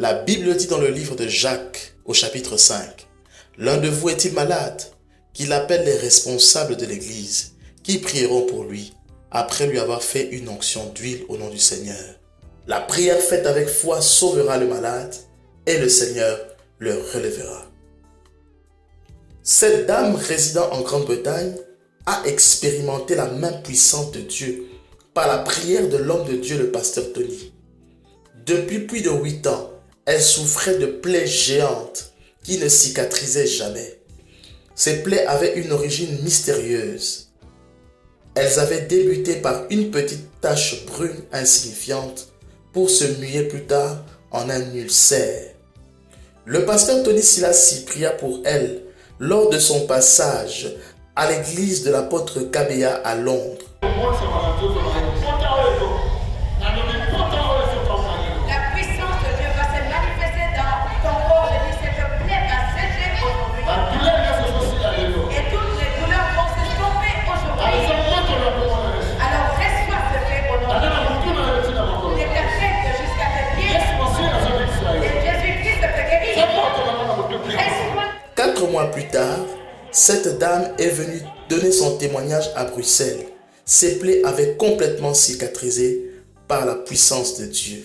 La Bible dit dans le livre de Jacques, au chapitre 5, « L'un de vous est-il malade? Qu'il appelle les responsables de l'Église, qui prieront pour lui, après lui avoir fait une onction d'huile au nom du Seigneur. La prière faite avec foi sauvera le malade, et le Seigneur le relèvera. » Cette dame résidant en Grande-Bretagne a expérimenté la main puissante de Dieu par la prière de l'homme de Dieu, le pasteur Tony. Depuis plus de 8 ans, elle souffrait de plaies géantes qui ne cicatrisaient jamais. Ces plaies avaient une origine mystérieuse. Elles avaient débuté par une petite tache brune insignifiante pour se muer plus tard en un ulcère. Le pasteur Tony Silassi pria pour elle lors de son passage à l'église de l'apôtre Kabea à Londres. La puissance de Dieu va se manifester dans ton corps. Je dis, cette plaie va sécher aujourd'hui. Et toutes les douleurs vont se stopper aujourd'hui. Alors reçois ce fait au nom de Jésus. De ta tête jusqu'à tes pieds. Et Jésus-Christ te guérit. Reçois. 4 mois plus tard, cette dame est venue donner son témoignage à Bruxelles. Ses plaies avaient complètement cicatrisé par la puissance de Dieu.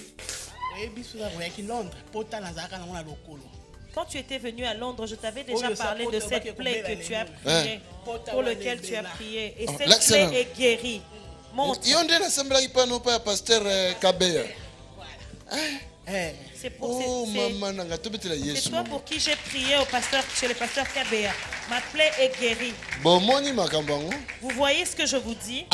Quand tu étais venu à Londres, je t'avais déjà parlé de cette plaie que tu as priée, pour laquelle tu as prié. Et cette plaie est guérie. Montre. C'est toi pour qui j'ai prié au pasteur, chez le pasteur Kabea. Ma plaie est guérie. Vous voyez ce que je vous dis?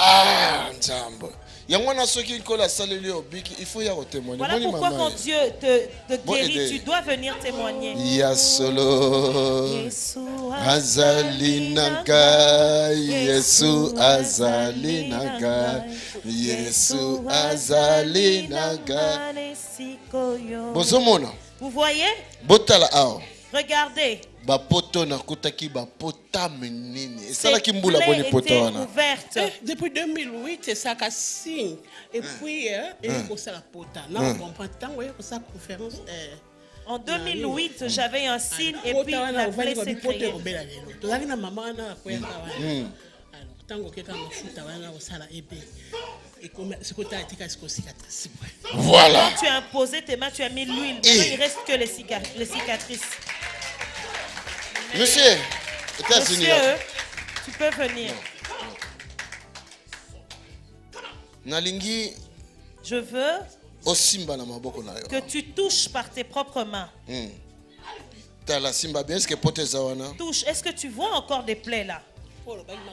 Voilà pourquoi quand Dieu te guérit, tu dois venir témoigner. Yesu azalinaga, Yesu azalinaga, Yesu azalinaga. Vous voyez? Regardez. Cette plaie était ouverte. Depuis 2008, ça a signe. Et puis, en 2008, j'avais un signe et puis la plaie s'est créée. Voilà. Quand tu as imposé tes mains, tu as mis l'huile. Maintenant, il ne reste que les cicatrices. Monsieur, Monsieur, tu peux venir. Je veux que tu touches par tes propres mains. Touche. Est-ce que tu vois encore des plaies là?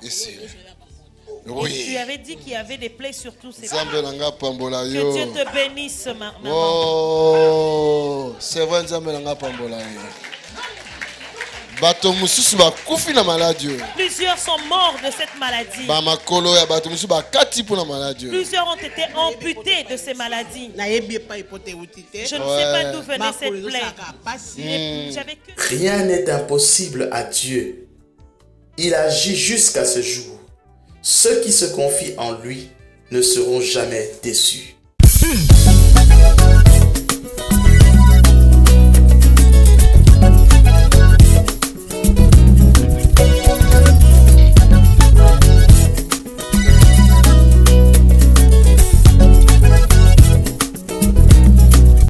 Ici. Et Oui. tu avais dit qu'il y avait des plaies sur tous ces plaies. Que Que Dieu te bénisse, maman. Oh, c'est vrai, Nzambelanga pambola yo. Bato mususu bakufi na maladie. Plusieurs sont morts de cette maladie. Ba makolo ya bato mususu bakati pour na maladie. Plusieurs ont été amputés de ces maladies. Je ne sais pas d'où venait cette plaie. J'avais que... Rien n'est impossible à Dieu. Il agit jusqu'à ce jour. Ceux qui se confient en lui ne seront jamais déçus.